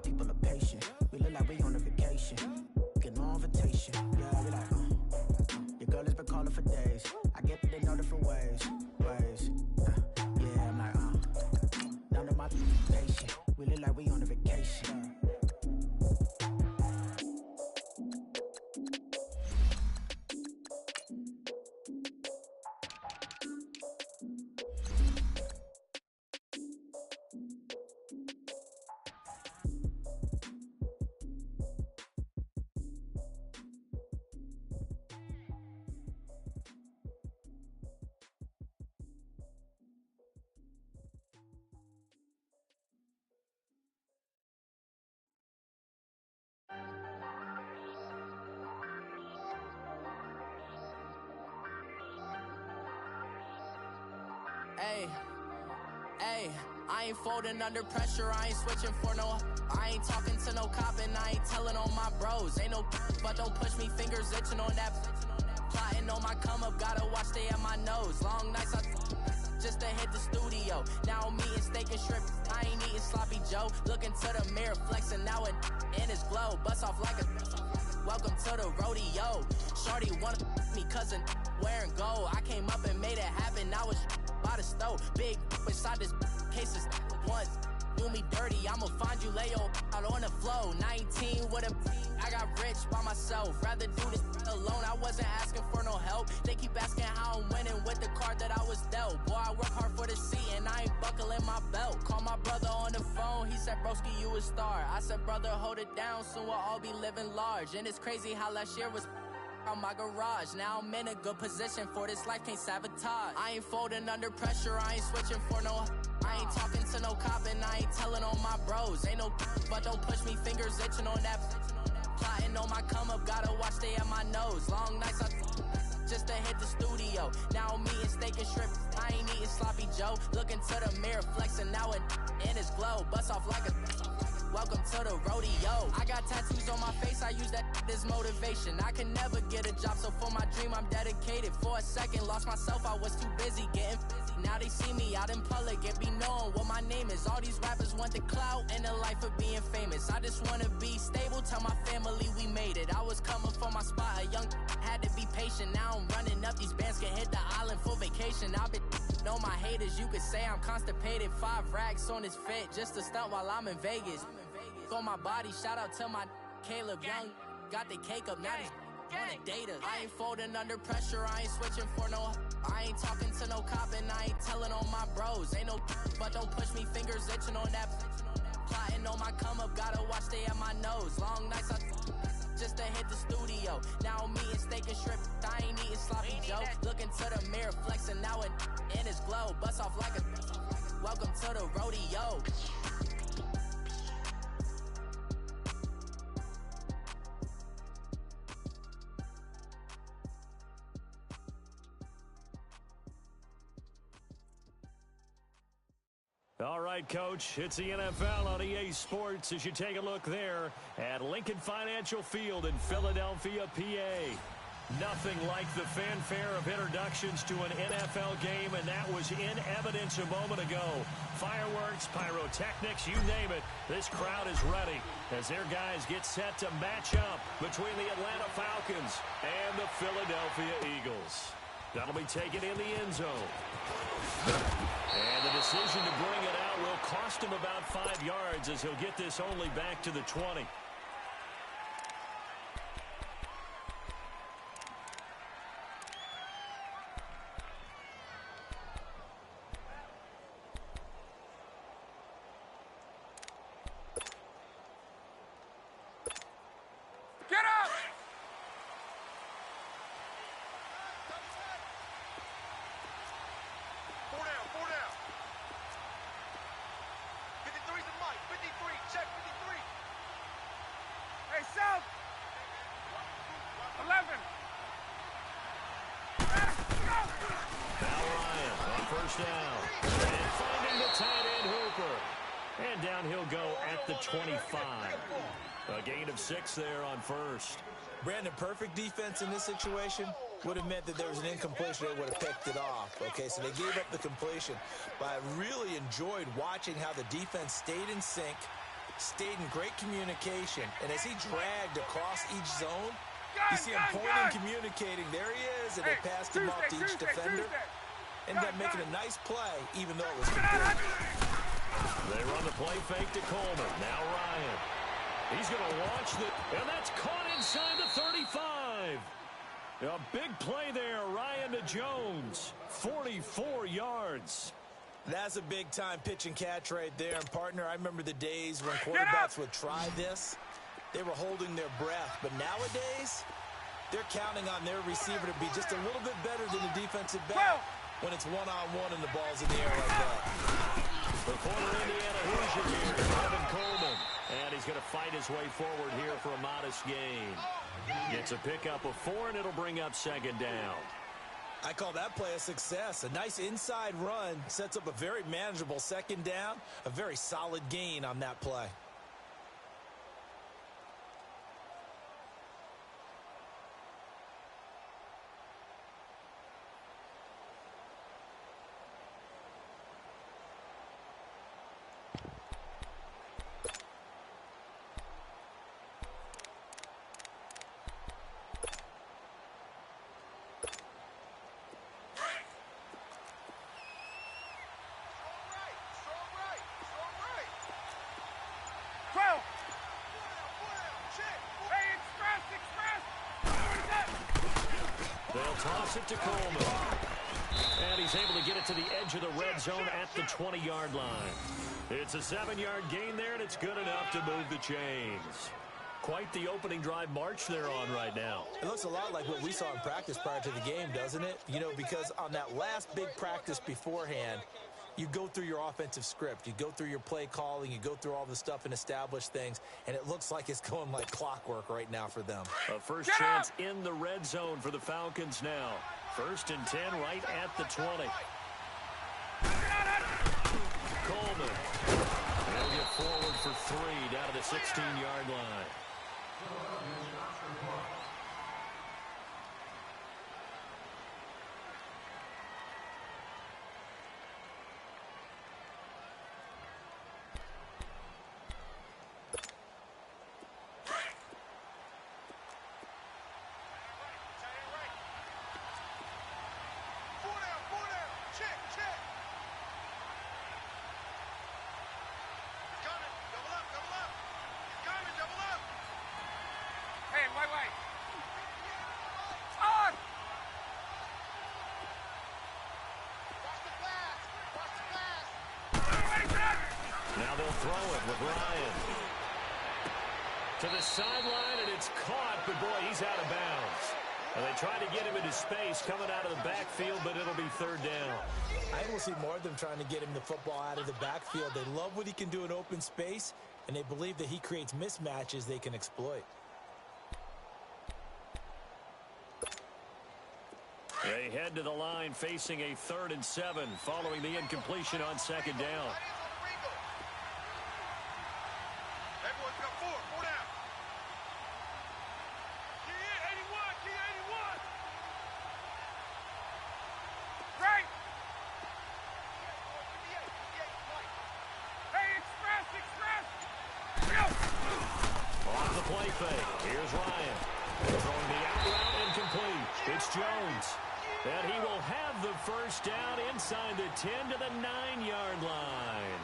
people are patient. We look like we on a vacation. Get no invitation. Yeah, we like, your girl has been calling for days. I get that they know different ways. Yeah, I'm like, none of my patient. We look like we on a vacation. Hey, I ain't folding under pressure, I ain't switching for no. I ain't talking to no cop and I ain't telling on my bros. Ain't no but don't push me, fingers itching on that. Plotting on my come up, gotta watch stay at my nose. Long nights just to hit the studio. Now I'm eating steak and shrimp, I ain't eating sloppy Joe. Looking to the mirror, flexing now it in his glow. Bust off like a welcome to the rodeo. Shorty wanna me cousin wearing gold. I came up and made it happen, now it's by the stove. Big inside this cases once do me dirty, I'ma find you lay out on the floor. 19 with a I got rich by myself, rather do this alone. I wasn't asking for no help, they keep asking how I'm winning with the card that I was dealt. Boy, I work hard for the seat and I ain't buckling my belt. Call my brother on the phone, he said broski you a star. I said brother hold it down, soon we'll all be living large. And it's crazy how last year was on my garage. Now I'm in a good position for this life, can't sabotage. I ain't folding under pressure, I ain't switching for no. I ain't talking to no cop and I ain't telling on my bros. Ain't no but don't push me, fingers itching on that. Plotting on my come up, gotta watch stay at my nose. Long nights just to hit the studio. Now I'm eating steak and shrimp, I ain't eating sloppy Joe. Looking to the mirror, flexing now it in his glow. Bust off like a welcome to the rodeo. I got tattoos on my face, I use that as motivation. I can never get a job, so for my dream I'm dedicated. For a second, lost myself, I was too busy getting busy. Now they see me out in public and be knowing what my name is. All these rappers want the clout and the life of being famous. I just wanna be stable, tell my family we made it. I was coming for my spot, a young had to be patient. Now I'm running up, these bands can hit the island for vacation. I've been know my haters, you could say I'm constipated. 5 racks on his fit, just to stunt while I'm in Vegas. On my body, shout out to my Caleb Young. Got the cake up, now these wanna date us. I ain't folding under pressure, I ain't switching for no. I ain't talking to no cop and I ain't telling on my bros. Ain't no but don't push me, fingers itching on that. Plotting on my come up, gotta watch stay at my nose. Long nights just to hit the studio. Now I'm eating steak and shrimp, I ain't eating sloppy Joe. Looking to the mirror, flexing now it in his glow. Bust off like a welcome to the rodeo. All right, Coach, it's the NFL on EA Sports as you take a look there at Lincoln Financial Field in Philadelphia, PA. Nothing like the fanfare of introductions to an NFL game, and that was in evidence a moment ago. Fireworks, pyrotechnics, you name it. This crowd is ready as their guys get set to match up between the Atlanta Falcons and the Philadelphia Eagles. That'll be taken in the end zone. And the decision to bring it out will cost him about 5 yards as he'll get this only back to the 20. Down. And finding the tight end Hooper. And down he'll go at the 25. A gain of 6 there on first. Brandon, perfect defense in this situation would have meant that there was an incompletion. They would have picked it off. Okay, so they gave up the completion. But I really enjoyed watching how the defense stayed in sync, stayed in great communication. And as he dragged across each zone, you see him pointing, communicating. There he is, and they passed him off to each defender. Ended up making a nice play, even though it was complete. They run the play fake to Coleman. Now Ryan. He's going to launch and that's caught inside the 35. A big play there, Ryan to Jones. 44 yards. That's a big-time pitch and catch right there. And, partner, I remember the days when quarterbacks would try this. They were holding their breath. But nowadays, they're counting on their receiver to be just a little bit better than the defensive back when it's one-on-one and the ball's in the air like that. The former Indiana Hoosier here, Evan Coleman. And he's going to fight his way forward here for a modest gain. Gets a pickup of 4, and it'll bring up second down. I call that play a success. A nice inside run sets up a very manageable second down. A very solid gain on that play. They'll toss it to Coleman. And he's able to get it to the edge of the red zone at the 20-yard line. It's a 7-yard gain there, and it's good enough to move the chains. Quite the opening drive march they're on right now. It looks a lot like what we saw in practice prior to the game, doesn't it? You know, because on that last big practice beforehand, you go through your offensive script. You go through your play calling. You go through all the stuff and establish things. And it looks like it's going like clockwork right now for them. A first chance in the red zone for the Falcons now. 1st and 10 right at the 20. Coleman. They'll get forward for 3 down to the 16-yard line. Now they'll throw it with Ryan. To the sideline, and it's caught, but boy, he's out of bounds. And they try to get him into space coming out of the backfield, but it'll be 3rd down. I will see more of them trying to get him the football out of the backfield. They love what he can do in open space, and they believe that he creates mismatches they can exploit. They head to the line facing a 3rd and 7 following the incompletion on 2nd down. Play fake. Here's Ryan. Throwing the out route incomplete. It's Jones. And he will have the first down inside the 10 to the 9-yard line.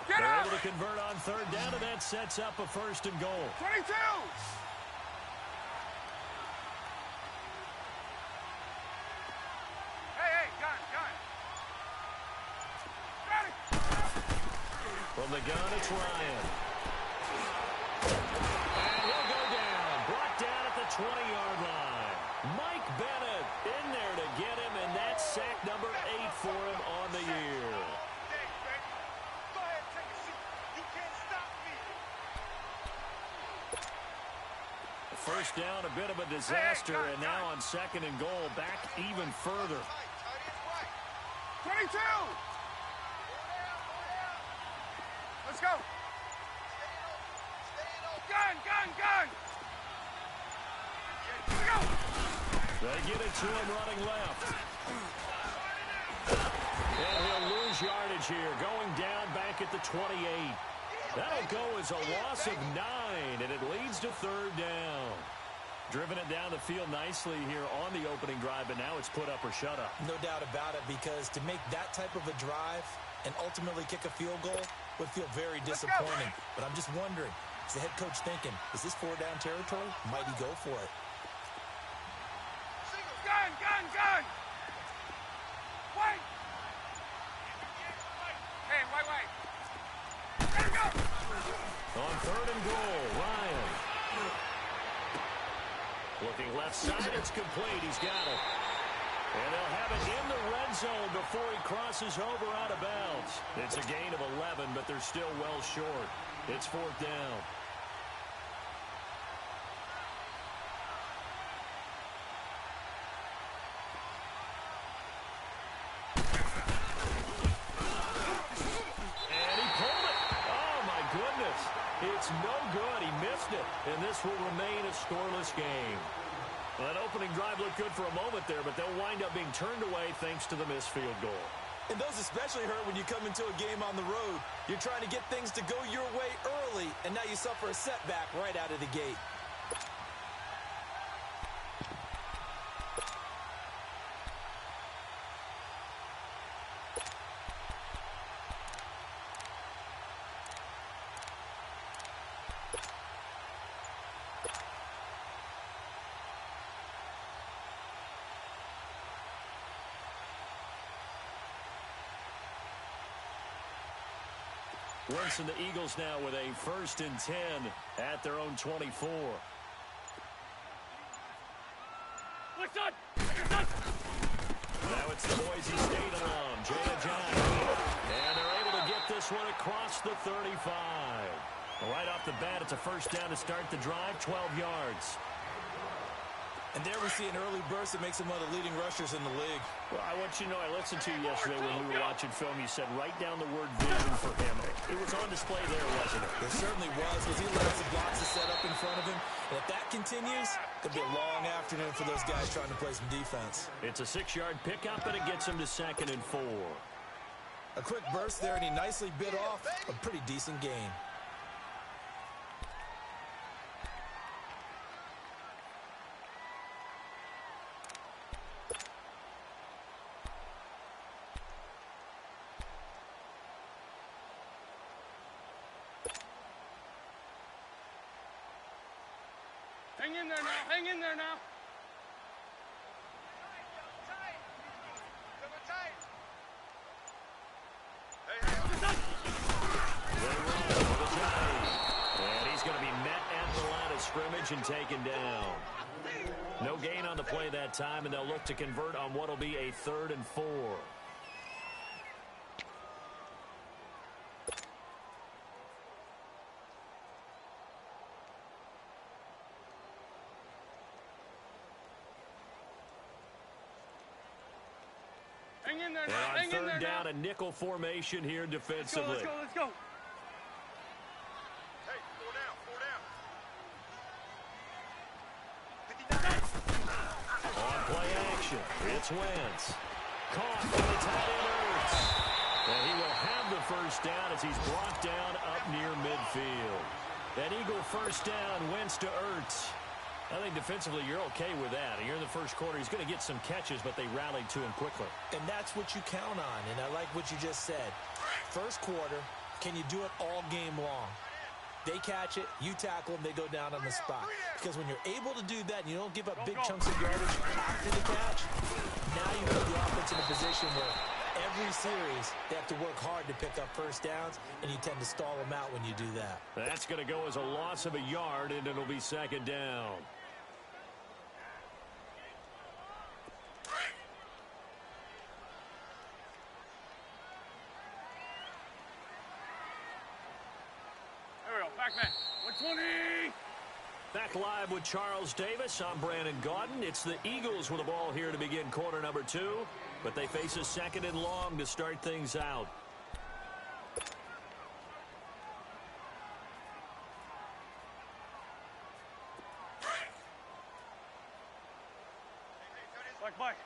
They're able to convert on 3rd down, and that sets up a 1st and goal. 22! Hey, gun. Got it! From the gun, it's Ryan. 20-yard line. Mike Bennett in there to get him, and that's sack number 8 for him on the year. Go ahead, take a seat. You can't stop me. First down, a bit of a disaster, and now on 2nd and goal, back even further. 22! Let's go. Gun! They get it to him running left. And he'll lose yardage here, going down back at the 28. That'll go as a loss of 9, and it leads to third down. Driven it down the field nicely here on the opening drive, but now it's put up or shut up. No doubt about it, because to make that type of a drive and ultimately kick a field goal would feel very disappointing. But I'm just wondering, is the head coach thinking, is this 4-down territory? Might he go for it? Gun, gun, gun! Wait! Hey, wait. There you go! On third and goal, Ryan. Looking left side, it's complete. He's got it. And they'll have it in the red zone before he crosses over out of bounds. It's a gain of 11, but they're still well short. It's fourth down. And he pulled it. Oh, my goodness. It's no good. He missed it. And this will remain a scoreless game. Well, that opening drive looked good for a moment there, but they'll wind up being turned away thanks to the missed field goal. And those especially hurt when you come into a game on the road. You're trying to get things to go your way early, and now you suffer a setback right out of the gate. Wentz and the Eagles now with a 1st and 10 at their own 24. Now it's the Boise State alum, Jada Johnson. And they're able to get this one across the 35. Right off the bat, it's a first down to start the drive, 12 yards. And there we see an early burst that makes him one of the leading rushers in the league. Well, I want you to know, I listened to you yesterday when we were watching film. You said write down the word vision for him. It was on display there, wasn't it? It certainly was, because he allows the blocks to set up in front of him. And if that continues, it could be a long afternoon for those guys trying to play some defense. It's a 6-yard pickup, and it gets him to 2nd and 4. A quick burst there, and he nicely bit off a pretty decent gain. Hang in there now, hang in there now. And he's going to be met at the line of scrimmage and taken down. No gain on the play that time, and they'll look to convert on what will be a 3rd and 4. Hang in there And now, on hang in there third down, now. a nickel formation here defensively. Let's go. Hey, 4 down. On play action, it's Wentz. Caught by the tight end Ertz. And he will have the first down as he's brought down up near midfield. That Eagle first down, Wentz to Ertz. I think defensively you're okay with that. You're in the first quarter. He's going to get some catches, but they rallied to him quickly. And that's what you count on, and I like what you just said. First quarter, can you do it all game long? They catch it, you tackle them, they go down on the spot. Because when you're able to do that and you don't give up big chunks of yardage after the catch, now you put the offense in a position where every series they have to work hard to pick up first downs, and you tend to stall them out when you do that. That's going to go as a loss of a yard, and it'll be 2nd down. There we go, back man. 120. Back live with Charles Davis. I'm Brandon Gaudin. It's the Eagles with the ball here to begin quarter number 2, but they face a 2nd and long to start things out. Mike.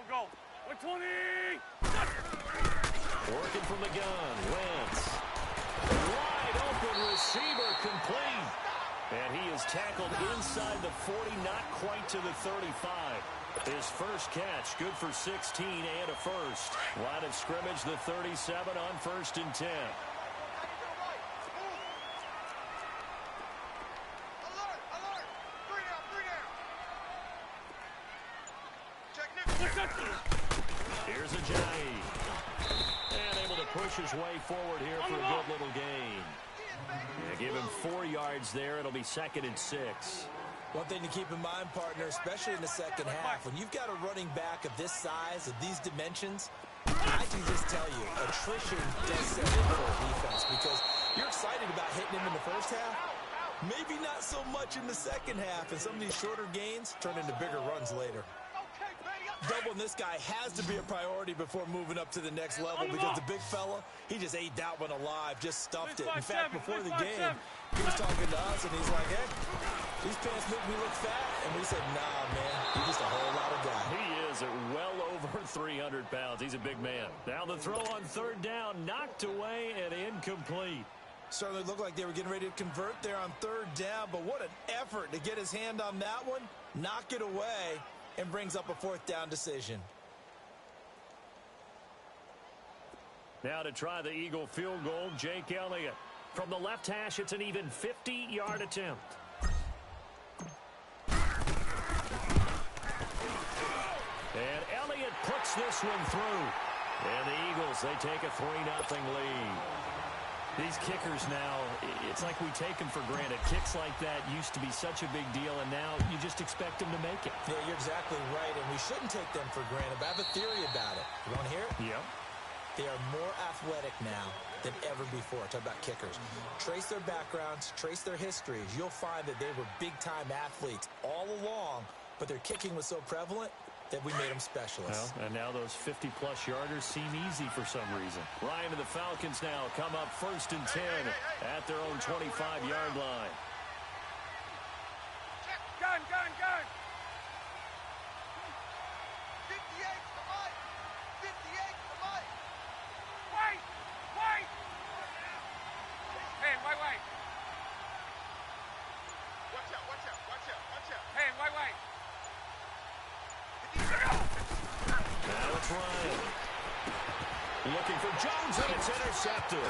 Go. 120. Looking from the gun. Wentz. Wide open receiver complete. And he is tackled inside the 40, not quite to the 35. His first catch, good for 16 and a first. Line of scrimmage, the 37 on 1st and 10. Here's Ajayi. And able to push his way forward here for a good little gain. Yeah, give him 4 yards there. It'll be 2nd and 6. One thing to keep in mind, partner, especially in the second half, when you've got a running back of this size, of these dimensions, I can just tell you, attrition does set in for a defense because you're excited about hitting him in the first half. Maybe not so much in the second half, and some of these shorter gains turn into bigger runs later. Doubling this guy has to be a priority before moving up to the next level because the big fella, he just ate that one alive, just stuffed it. In fact, before the game, he was talking to us, and he's like, hey, these pants make me look fat. And we said, nah, man, you're just a whole lot of guy. He is at well over 300 pounds. He's a big man. Now the throw on 3rd down, knocked away and incomplete. Certainly looked like they were getting ready to convert there on 3rd down, but what an effort to get his hand on that one, knock it away, and brings up a 4th down decision. Now to try the Eagle field goal, Jake Elliott. From the left hash, it's an even 50-yard attempt. And Elliott puts this one through. And the Eagles, they take a 3-0 lead. These kickers now, it's like we take them for granted. Kicks like that used to be such a big deal, and now you just expect them to make it. Yeah, you're exactly right, and we shouldn't take them for granted. But I have a theory about it. You want to hear it? Yep. They are more athletic now than ever before. Talk about kickers. Trace their backgrounds, trace their histories. You'll find that they were big-time athletes all along, but their kicking was so prevalent that we made them specialists. Well, and now those 50-plus yarders seem easy for some reason. Ryan and the Falcons now come up 1st and 10 at their own 25-yard line. Gun, gun, gun. 58 to the mic. 58 to the mic. Wait, wait. Hey, wait. Watch out, watch out, watch out, watch out. Hey, wait. Now it's Ryan. Looking for Jones, and it's intercepted.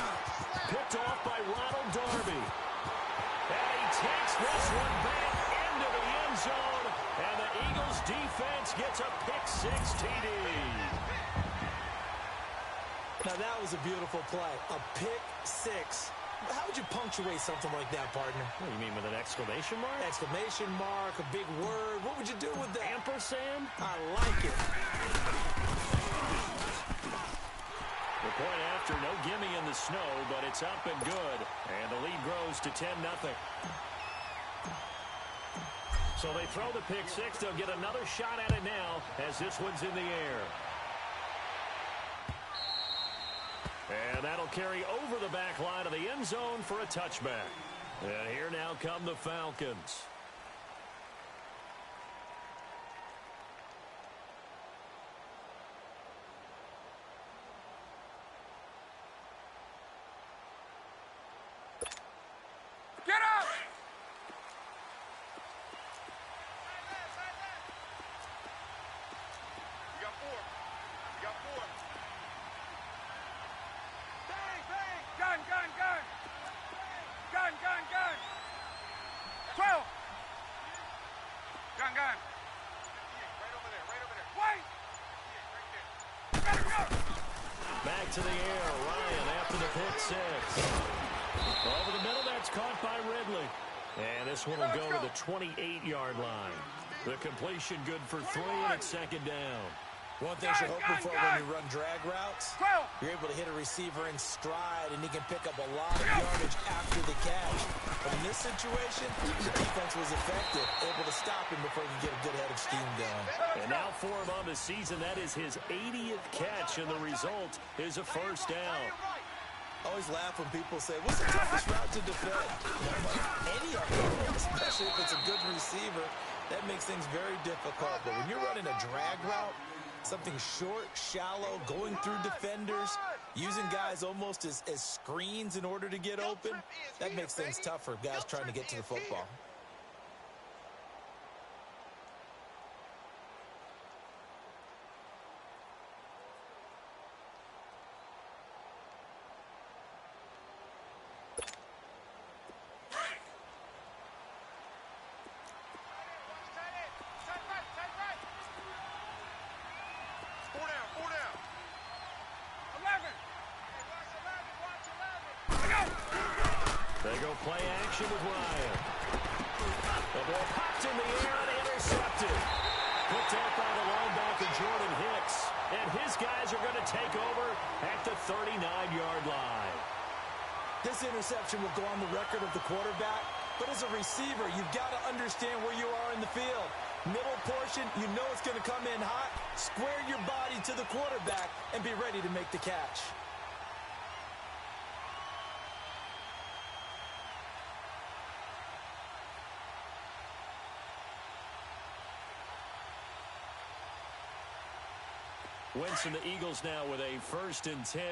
Picked off by Ronald Darby. And he takes this one back into the end zone. And the Eagles defense gets a pick-6 TD. Now that was a beautiful play. A pick-6. How would you punctuate something like that, partner? What do you mean, with an exclamation mark? Exclamation mark, a big word. What would you do with that? Ampersand? I like it. The point after, no gimme in the snow, but it's up and good. And the lead grows to 10-0. So they throw the pick-6. They'll get another shot at it now as this one's in the air. And that'll carry over the back line of the end zone for a touchback. And here now come the Falcons. Get up! You got 4. You got 4. Bang, bang! Gun, gun, gun! Gun, gun, gun! 12! Gun, gun! Right over there, right over there. Wait! Right there. Go! Back to the air. Ryan after the pick-6. Over the middle, that's caught by Ridley. And this one will go to the 28-yard line. The completion good for 3, and it's 2nd down. One thing you're hoping for when you run drag routes, you're able to hit a receiver in stride, and he can pick up a lot of yardage after the catch. But in this situation, the defense was effective, able to stop him before he could get a good head of steam going. And now for him on the season, that is his 80th catch, and the result is a first down. I always laugh when people say, what's the toughest route to defend? Any of them, especially if it's a good receiver, that makes things very difficult. But when you're running a drag route, something short, shallow, going through defenders, Using guys almost as screens in order to get open, that makes things tough for guys trying to get to the football. They go play action with Ryan. The ball popped in the air and intercepted. Picked up by the linebacker Jordan Hicks. And his guys are going to take over at the 39-yard line. This interception will go on the record of the quarterback. But as a receiver, you've got to understand where you are in the field. Middle portion, you know it's going to come in hot. Square your body to the quarterback and be ready to make the catch. Winston, the Eagles now with a 1st and 10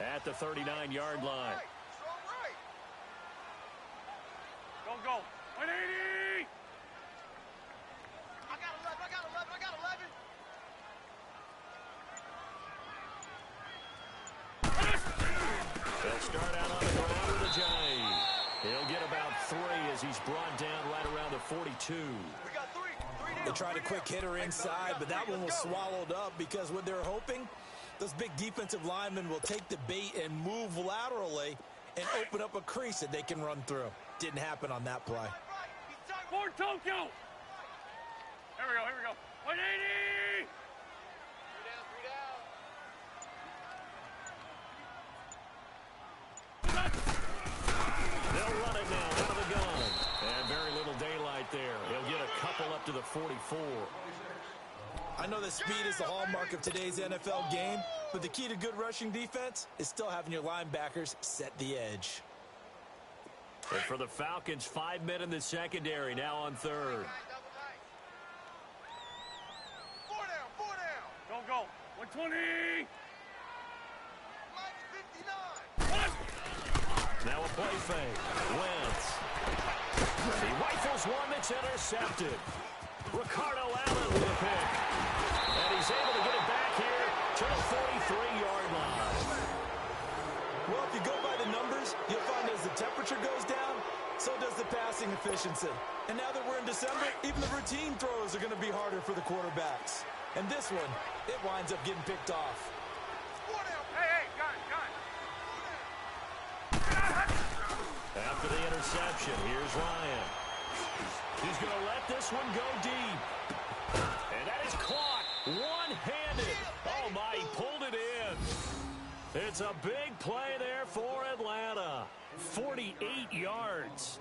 at the 39-yard line. Go. 180! I got 11. They'll start out on the ground with a giant. He'll get about 3 as he's brought down right around the 42. We got 3. They tried a quick hitter inside, but that one was swallowed up because what they're hoping, those big defensive linemen will take the bait and move laterally and open up a crease that they can run through. Didn't happen on that play. For Tokyo! Here we go. 180! 3 down. They'll run it now out of the gun. And very little daylight there. He'll get a couple up to the 44. I know that speed is the hallmark of today's NFL game, but the key to good rushing defense is still having your linebackers set the edge. And for the Falcons, 5 men in the secondary, now on 3rd. 4 down. Go. 120! Mike's 59. Now a play fake. Wentz. He rifles one that's intercepted. Ricardo Allen with a pick. And he's able to get it back here to the 43-yard line. Well, if you go by the numbers, you'll find as the temperature goes down, so does the passing efficiency. And now that we're in December, even the routine throws are going to be harder for the quarterbacks. And this one, it winds up getting picked off. 4 down. Hey, gun! After the interception, here's Ryan. He's going to let this one go deep. And that is caught one-handed. Oh, my, he pulled it in. It's a big play there for Atlanta. 48 yards.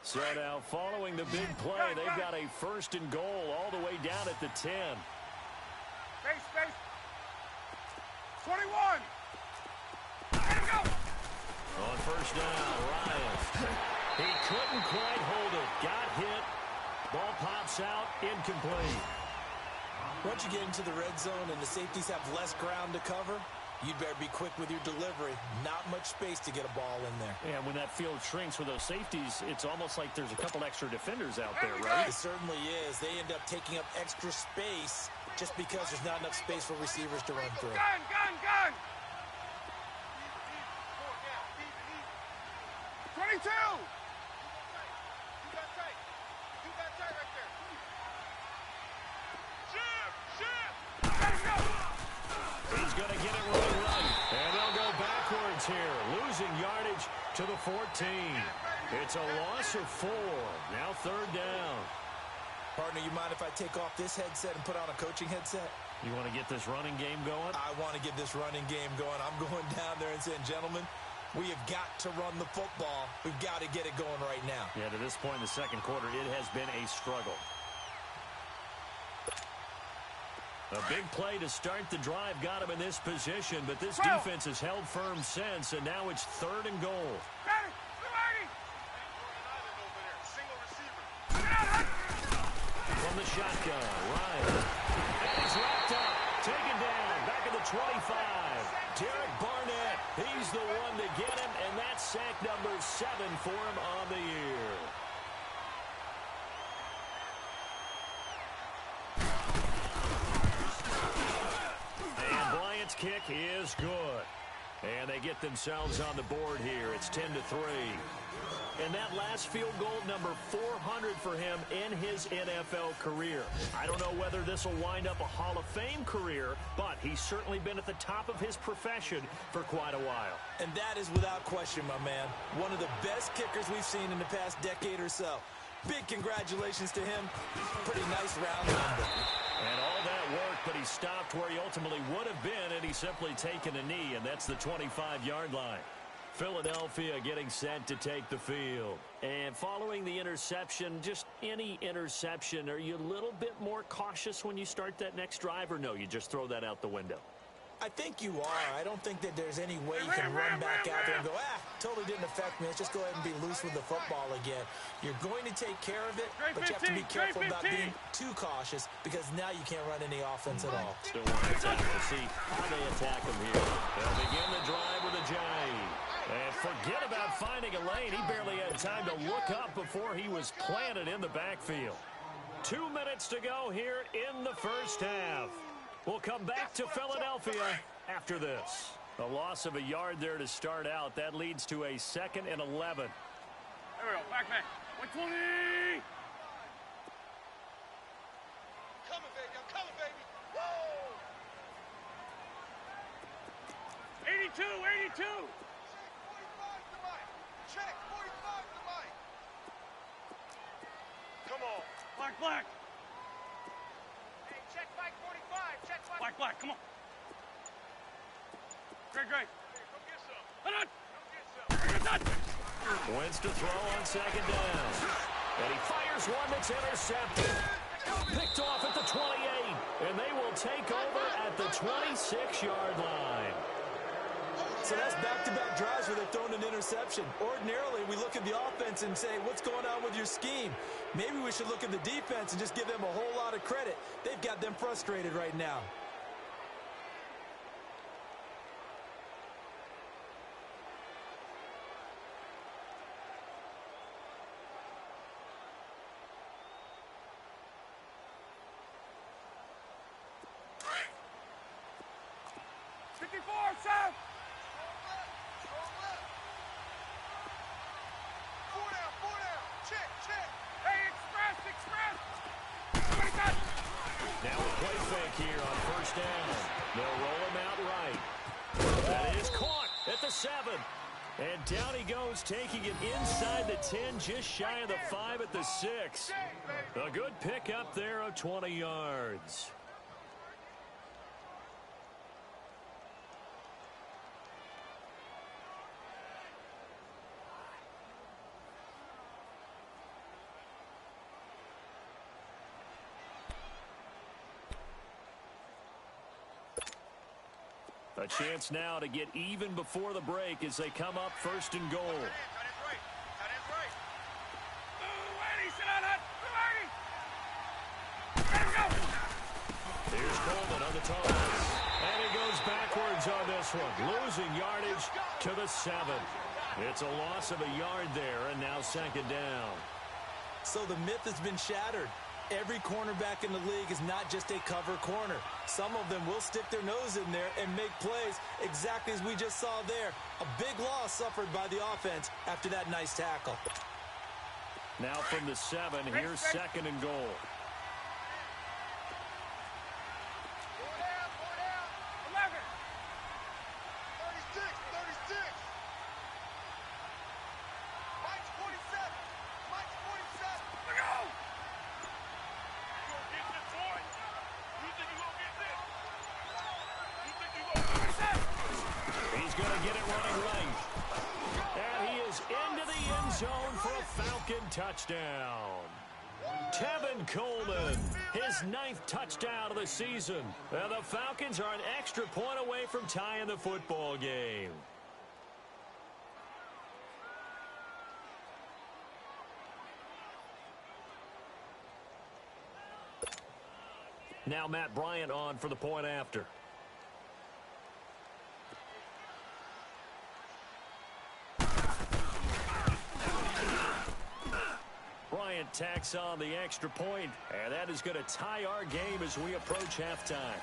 So now, following the big play, they've got a 1st and goal all the way down at the 10. Space! 21! Let him go! On 1st down, Ryan. He couldn't quite hold it. Got hit. Ball pops out, incomplete. Once you get into the red zone and the safeties have less ground to cover, you'd better be quick with your delivery. Not much space to get a ball in there. And when that field shrinks with those safeties, it's almost like there's a couple extra defenders out there, right? It certainly is. They end up taking up extra space just because there's not enough space for receivers to run through. Gun! 22! You got tight right there. Let him go! He's going to get it right. And they'll go backwards here, losing yardage to the 14. It's a loss of 4. Now 3rd down. Partner, you mind if I take off this headset and put on a coaching headset? You want to get this running game going? I want to get this running game going. I'm going down there and saying, gentlemen, we have got to run the football. We've got to get it going right now. Yeah, to this point in the second quarter, it has been a struggle. A big play to start the drive got him in this position, but this defense has held firm since, and now it's 3rd and goal. From the shotgun, Ryan. And he's wrapped up, taken down, back at the 25. Derek Barnett, he's the one to get him, and that's sack number 7 for him on the year. And Bryant's kick is good. And they get themselves on the board here. It's 10-3. And that last field goal, number 400 for him in his NFL career. I don't know whether this will wind up a Hall of Fame career, but he's certainly been at the top of his profession for quite a while. And that is without question, my man. One of the best kickers we've seen in the past decade or so. Big congratulations to him. Pretty nice round number. And all that work, but he stopped where he ultimately would have been, and he's simply taken a knee, and that's the 25-yard line. Philadelphia getting set to take the field. And following the interception, just any interception, are you a little bit more cautious when you start that next drive, or no, you just throw that out the window? I think you are. I don't think that there's any way you can run back out there and go, totally didn't affect me. Let's just go ahead and be loose with the football again. You're going to take care of it, but you have to be careful about being too cautious because now you can't run any offense at all. Still want to attack. We'll see how they attack him here. They'll begin the drive with a jive. And forget about finding a lane. He barely had time to look up before he was planted in the backfield. 2 minutes to go here in the first half. We'll come back to Philadelphia after this. A loss of a yard there to start out. That leads to a 2nd and 11. There we go. Back. 120. Coming, baby. I'm coming, baby. Woo! 82. 45 to Mike. Check. 45 to Mike. Come on. Black. Hey, check Mike 45. Check Mike. Black, come on. Great. Hey, go get some. Hold on. Go get some. Wins to throw on 2nd down. And he fires one that's intercepted. Picked off at the 28. And they will take over at the 26-yard line. So that's back-to-back drives where they're throwing an interception. Ordinarily, we look at the offense and say, what's going on with your scheme? Maybe we should look at the defense and just give them a whole lot of credit. They've got them frustrated right now. Now a play fake here on 1st down. They'll roll him out right. That is caught at the 7. And down he goes, taking it inside the 10, just shy of the 5 at the 6. A good pickup there of 20 yards. A chance now to get even before the break as they come up 1st and goal. Here's Coleman on the toss. And he goes backwards on this one, losing yardage to the 7. It's a loss of a yard there, and now 2nd down. So the myth has been shattered. Every cornerback in the league is not just a cover corner. Some of them will stick their nose in there and make plays exactly as we just saw there. A big loss suffered by the offense after that nice tackle. Now from the 7, here's 2nd and goal. Touchdown. Tevin Coleman, his 9th touchdown of the season. And the Falcons are an extra point away from tying the football game. Now Matt Bryant on for the point after. Bryant tacks on the extra point, and that is going to tie our game as we approach halftime.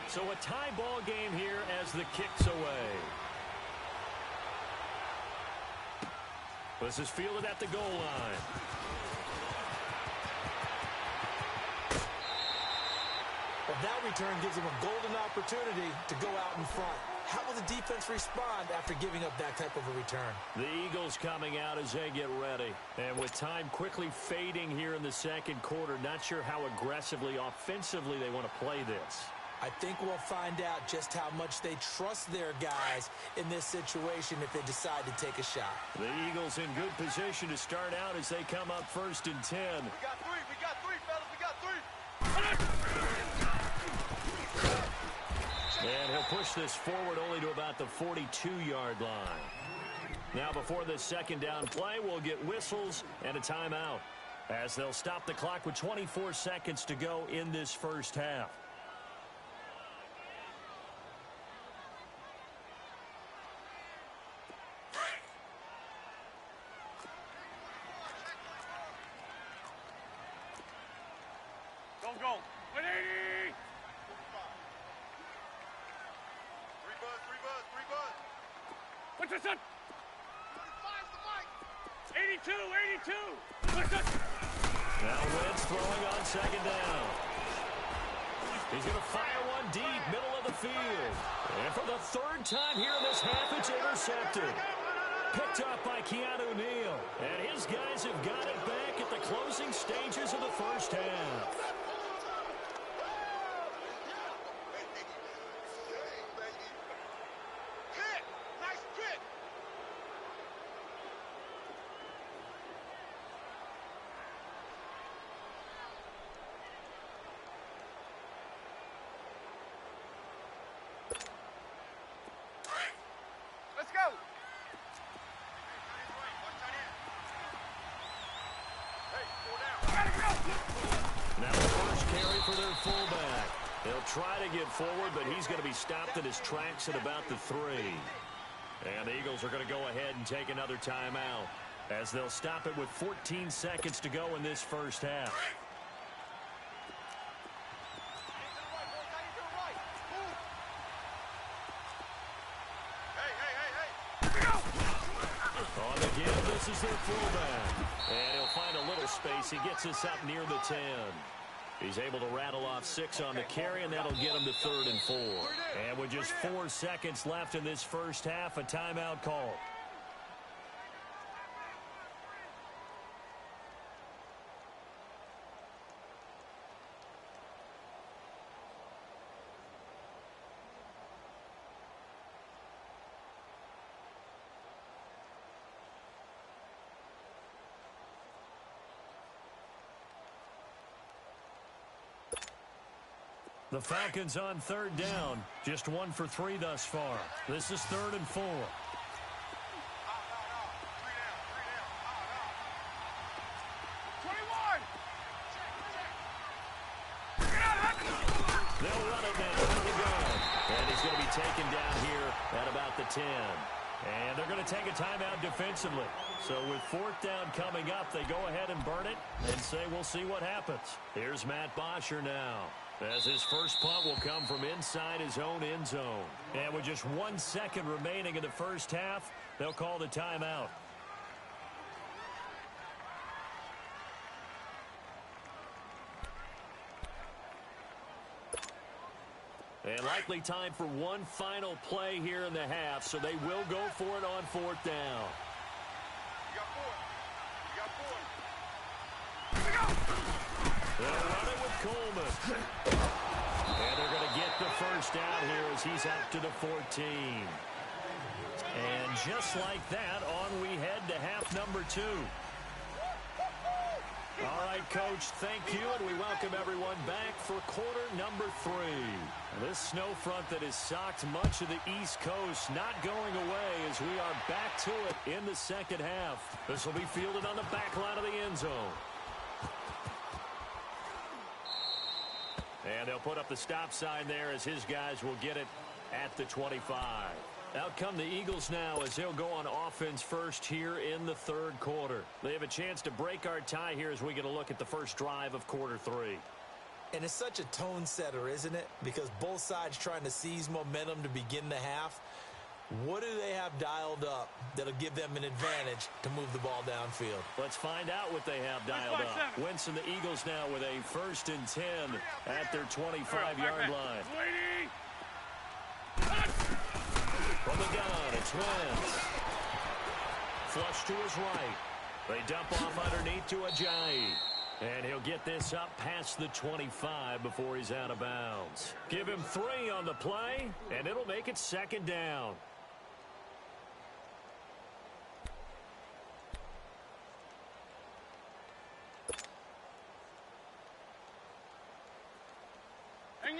So a tie ball game here as the kick's away. This is fielded at the goal line. Well, that return gives them a golden opportunity to go out in front. How will the defense respond after giving up that type of a return? The Eagles coming out as they get ready. And with time quickly fading here in the second quarter, not sure how aggressively, offensively they want to play this. I think we'll find out just how much they trust their guys in this situation if they decide to take a shot. The Eagles in good position to start out as they come up 1st and 10. We got three, fellas, we got three. And he'll push this forward only to about the 42-yard line. Now before this second down play, we'll get whistles and a timeout as they'll stop the clock with 24 seconds to go in this first half. Go. 180. Three buzz. What's this? 82. What's this? Now Wentz throwing on second down. He's going to fire one deep, middle of the field. And for the 3rd time here in this half, it's intercepted. Picked up by Keanu Neal. And his guys have got it back at the closing stages of the first half. Let's go. Now the first carry for their fullback. They'll try to get forward, but he's going to be stopped in his tracks at about the 3. And the Eagles are going to go ahead and take another timeout as they'll stop it with 14 seconds to go in this first half. On the give, this is their fullback. And he'll find a little space. He gets us up near the 10. He's able to rattle off 6 on the carry, and that'll get him to 3rd and 4. And with just 4 seconds left in this first half, a timeout call. The Falcons on 3rd down. Just 1 for 3 thus far. This is 3rd and 4. They'll run it now to the gun. And he's going to be taken down here at about the 10. And they're going to take a timeout defensively. So with 4th down coming up, they go ahead and burn it and say we'll see what happens. Here's Matt Bosher now, as his first punt will come from inside his own end zone. And with just 1 second remaining in the first half, they'll call the timeout. And likely time for one final play here in the half, so they will go for it on 4th down. They'll run it with Coleman. And they're going to get the first down here as he's out to the 14. And just like that, on we head to half number 2. All right, Coach, thank you, and we welcome everyone back for quarter number 3. This snow front that has socked much of the East Coast not going away as we are back to it in the second half. This will be fielded on the back line of the end zone. And they'll put up the stop sign there as his guys will get it at the 25. Out come the Eagles now as they'll go on offense first here in the third quarter. They have a chance to break our tie here as we get a look at the first drive of quarter 3. And it's such a tone setter, isn't it? Because both sides trying to seize momentum to begin the half. What do they have dialed up that'll give them an advantage to move the ball downfield? Let's find out what they have dialed up. Winston, the Eagles now with a 1st and 10 at their 25-yard line. From the gun, it's Wentz. Flush to his right. They dump off underneath to Ajayi. And he'll get this up past the 25 before he's out of bounds. Give him 3 on the play, and it'll make it 2nd down.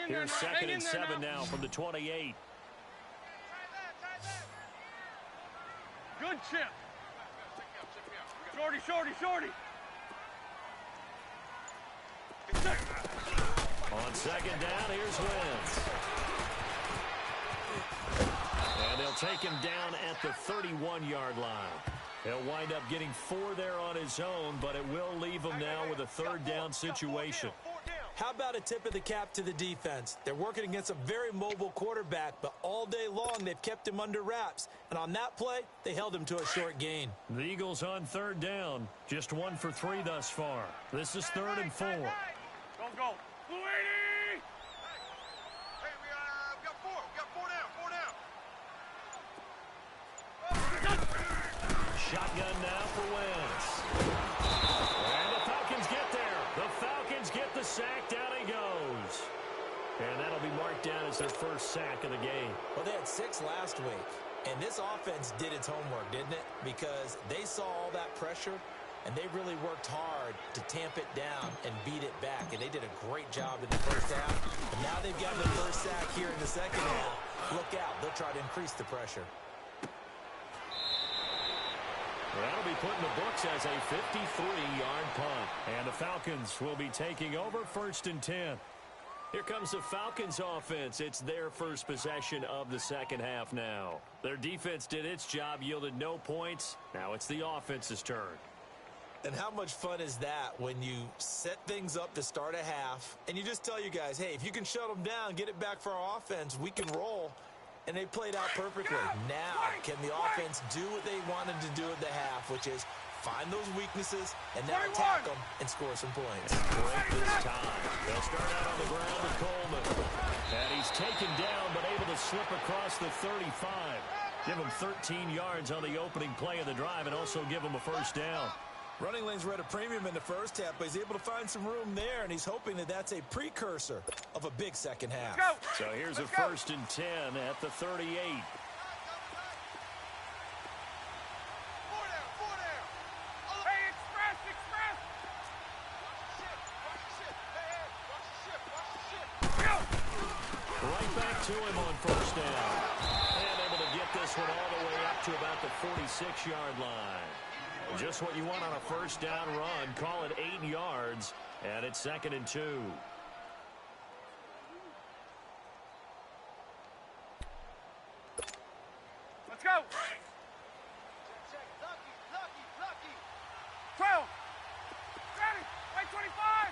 Here's 2nd and 7 now from the 28. Good chip. Shorty, shorty, shorty. On 2nd down, here's Wentz. And they'll take him down at the 31-yard line. He'll wind up getting 4 there on his own, but it will leave him now with a 3rd down situation. How about a tip of the cap to the defense? They're working against a very mobile quarterback, but all day long they've kept him under wraps. And on that play, they held him to a short gain. The Eagles on 3rd down. Just 1 for 3 thus far. This is 3rd and 4. Don't go. Blue 80! Hey, we got 4. We got 4 down. 4 down. Shotgun now for Wentz. And the Falcons get there. The Falcons get the sack. Down he goes. And that'll be marked down as their first sack of the game. Well, they had 6 last week. And this offense did its homework, didn't it? Because they saw all that pressure, and they really worked hard to tamp it down and beat it back. And they did a great job in the first half. And now they've got their first sack here in the second half. Look out. They'll try to increase the pressure. That'll be put in the books as a 53-yard punt. And the Falcons will be taking over 1st and 10. Here comes the Falcons offense. It's their first possession of the second half now. Their defense did its job, yielded no points. Now it's the offense's turn. And how much fun is that when you set things up to start a half and you just tell you guys, hey, if you can shut them down, get it back for our offense, we can roll. And they played out perfectly. Now, can the offense do what they wanted to do at the half, which is find those weaknesses and now attack them and score some points. Break this time. They'll start out on the ground with Coleman. And he's taken down but able to slip across the 35. Give him 13 yards on the opening play of the drive and also give him a first down. Running lanes were at a premium in the first half, but he's able to find some room there, and he's hoping that that's a precursor of a big second half. So here's a 1st and 10 at the 38. 4 down. 4 down. Hey, express, express. Watch the ship. Hey, watch the ship. Watch the ship. Right back to him on 1st down. And able to get this one all the way up to about the 46-yard line. Just what you want on a first down run. Call it 8 yards, and it's 2nd and 2. Let's go. Check. Lucky. 12. Ready. Right 25.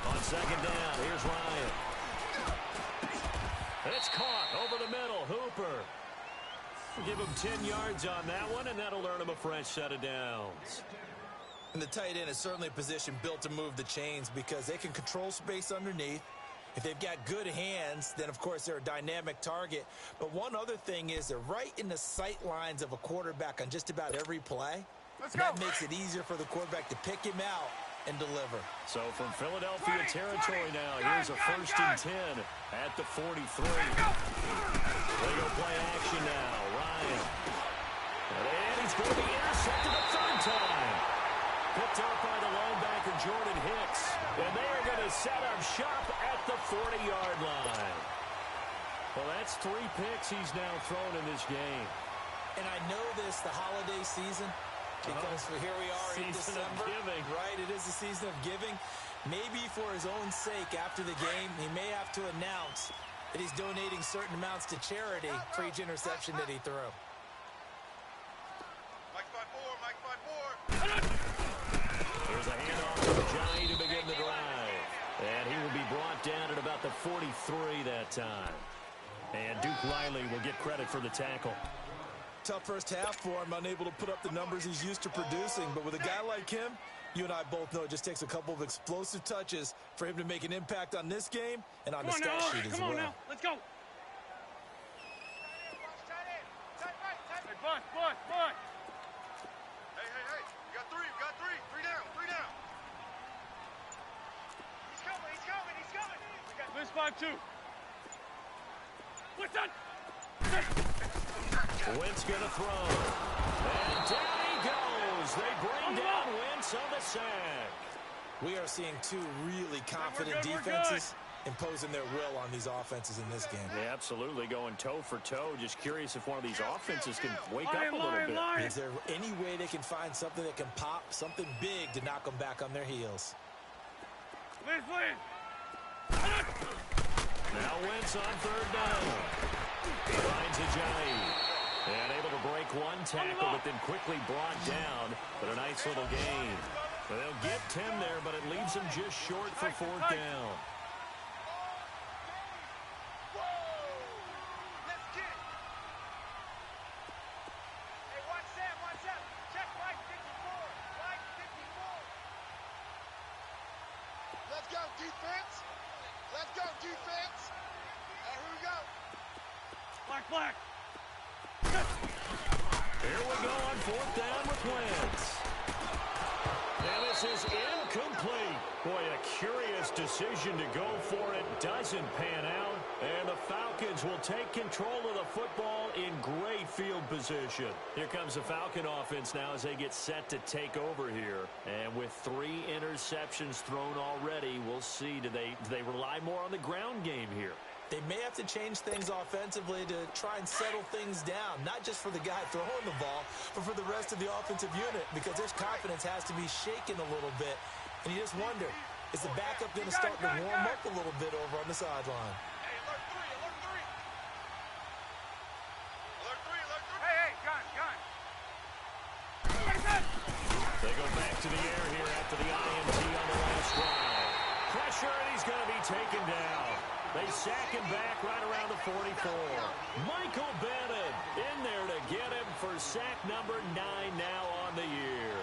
On 2nd down, here's Ryan. It's caught over the middle. Hooper. Give him 10 yards on that one, and that'll earn him a fresh set of downs. And the tight end is certainly a position built to move the chains because they can control space underneath. If they've got good hands, then, of course, they're a dynamic target. But one other thing is they're right in the sight lines of a quarterback on just about every play. Let's That go. makes it easier for the quarterback to pick him out and deliver. So from Philadelphia territory now, here's a 1st and 10 at the 43. They go play action now. Ryan. And he's going to be intercepted a 3rd time. Picked up by the linebacker, Jordan Hicks. And they are going to set up shop at the 40-yard line. Well, that's 3 picks he's now thrown in this game. And I know this, the holiday season, because here we are in December. Right, it is the season of giving. Maybe for his own sake after the game, he may have to announce that he's donating certain amounts to charity for each interception that he threw. Here's a handoff to Johnny to begin the drive. And he will be brought down at about the 43 that time. And Duke Riley will get credit for the tackle. Tough first half for him, unable to put up the numbers he's used to producing. But with a guy like him, you and I both know it just takes a couple of explosive touches for him to make an impact on this game and on the stat sheet as well. Come on now, let's go. Hey, Bud. Hey, you got three, three down. He's coming. This 5-2. What's that? Wentz going to throw. And down he goes. They bring down Wentz on the sack. We are seeing 2 really confident defenses imposing their will on these offenses in this game. Yeah, absolutely, going toe for toe. Just curious if one of these offenses can wake up a little bit. Is there any way they can find something that can pop, something big to knock them back on their heels? Liz. Now Wentz on 3rd down. He finds Ajayi. And able to break 1 tackle, but then quickly brought down. But a nice little gain. They'll get 10 there, but it leaves them just short for 4th down. Let's get it. Hey, watch Sam. Check right 54. Let's go, defense. Hey, here we go. Black. Here we go on 4th down with Wentz. And this is incomplete. Boy, a curious decision to go for it. Doesn't pan out. And the Falcons will take control of the football in great field position. Here comes the Falcon offense now as they get set to take over here. And with 3 interceptions thrown already, we'll see. Do they rely more on the ground game here? They may have to change things offensively to try and settle things down, not just for the guy throwing the ball, but for the rest of the offensive unit, because his confidence has to be shaken a little bit. And you just wonder, is the backup going to start to warm up a little bit over on the sideline? Hey, alert three. Hey, gun. They go back to the air here after the INT on the last drive. Pressure, and he's going to be taken down. They sack him back right around the 44. Michael Bennett in there to get him for sack number 9 now on the year.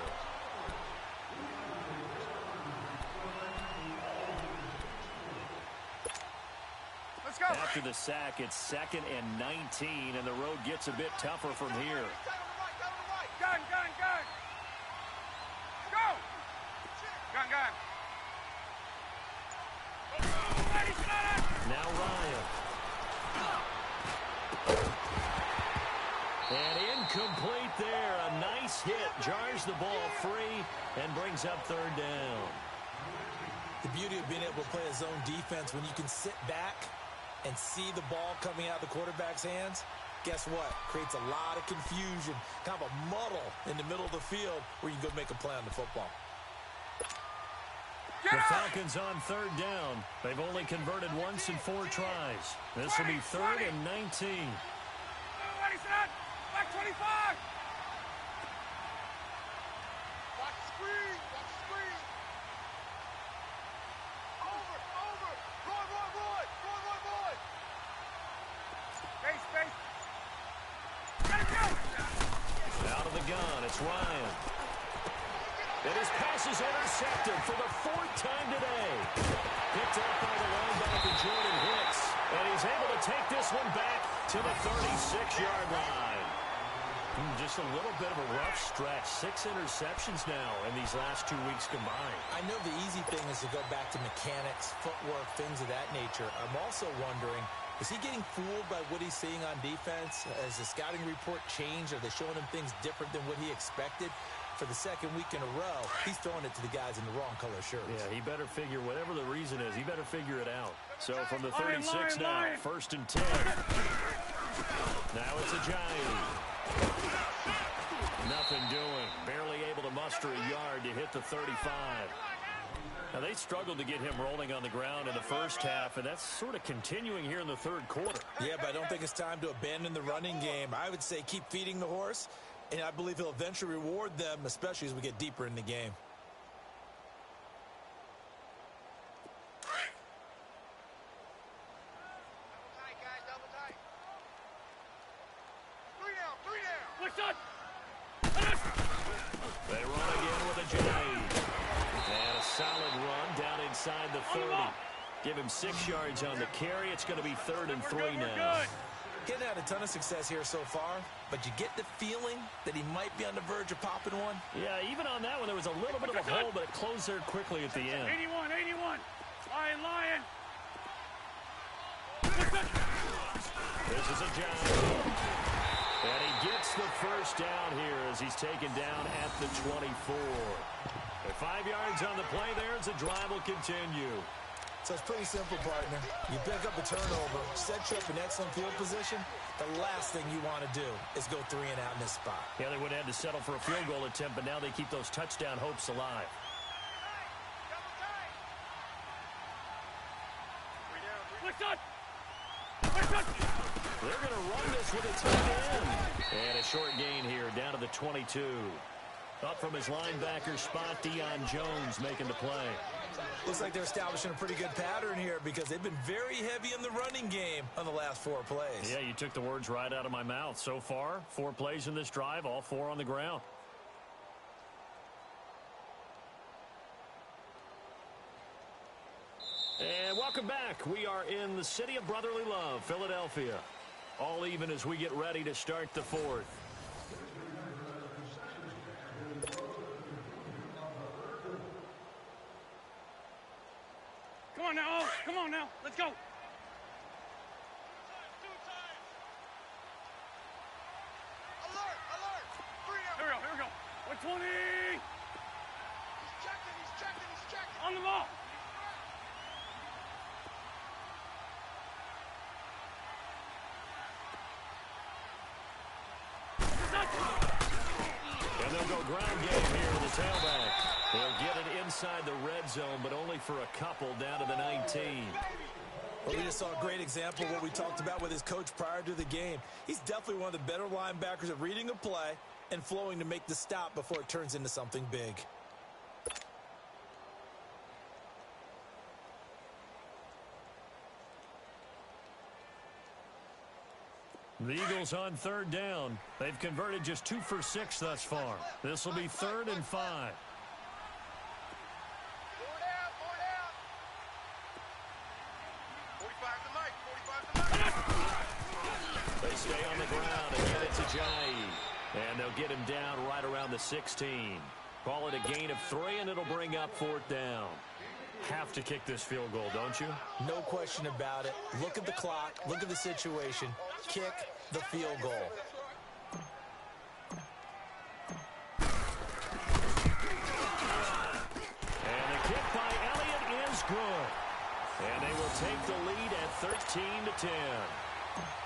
Let's go. After the sack, it's 2nd and 19, and the road gets a bit tougher from here. Gun. Go. Gun. Now Ryan. And incomplete there. A nice hit. Jars the ball free and brings up 3rd down. The beauty of being able to play a zone defense when you can sit back and see the ball coming out of the quarterback's hands, guess what? Creates a lot of confusion, kind of a muddle in the middle of the field where you can go make a play on the football. The Falcons on 3rd down. They've only converted once in 4 tries. This will be 3rd and 19. Ready, set. Back 25. Watch the screen. Over. Roy. Space. Let it go. Out of the gun, it's Ryan. And his pass is intercepted for the 4th time today. Picked up by the linebacker, Jordan Hicks. And he's able to take this one back to the 36-yard line. Just a little bit of a rough stretch. 6 interceptions now in these last 2 weeks combined. I know the easy thing is to go back to mechanics, footwork, things of that nature. I'm also wondering, is he getting fooled by what he's seeing on defense? Has the scouting report changed? Are they showing him things different than what he expected? For the second week in a row, he's throwing it to the guys in the wrong color shirts. Yeah, he better figure, whatever the reason is, he better figure it out. So from the 36 now, 1st and 10. Now it's a Giant. Nothing doing. Barely able to muster a yard to hit the 35. Now, they struggled to get him rolling on the ground in the first half, and that's sort of continuing here in the third quarter. Yeah, but I don't think it's time to abandon the running game. I would say keep feeding the horse, and I believe he'll eventually reward them, especially as we get deeper in the game. They run again with a Giant. And a solid run down inside the 30. Give him 6 yards on the carry. It's going to be 3rd and 3 now. Getting had a ton of success here so far, but you get the feeling that he might be on the verge of popping one. Yeah, even on that one, there was a little bit of a hole, but it closed there quickly at the end. 81, 81. Lion. This is a Giant. And he gets the first down here as he's taken down at the 24. At 5 yards on the play there as the drive will continue. So it's pretty simple, partner. You pick up a turnover, set you up in excellent field position. The last thing you want to do is go 3 and out in this spot. Yeah, they would have had to settle for a field goal attempt, but now they keep those touchdown hopes alive. They're going to run this with a tight end. And a short gain here down to the 22. Up from his linebacker spot, Deion Jones making the play. Looks like they're establishing a pretty good pattern here because they've been very heavy in the running game on the last 4 plays. Yeah, you took the words right out of my mouth. So far, 4 plays in this drive, all 4 on the ground. And welcome back. We are in the city of brotherly love, Philadelphia. All even as we get ready to start the 4th. Come on now. Let's go. Alert. Here we go. 120. He's checking. On the ball. And they'll go ground game here to the tailback. They'll get it inside the red zone, but only for a couple down to the 19. Well, we just saw a great example of what we talked about with his coach prior to the game. He's definitely one of the better linebackers at reading a play and flowing to make the stop before it turns into something big. The Eagles on 3rd down. They've converted just 2 for 6 thus far. This will be 3rd and 5. They stay on the ground, and yet it's a Giant. And they'll get him down right around the 16. Call it a gain of 3, and it'll bring up 4th down. Have to kick this field goal, don't you? No question about it. Look at the clock. Look at the situation. Kick the field goal. And the kick by Elliott is good. And they will take the lead at 13-10.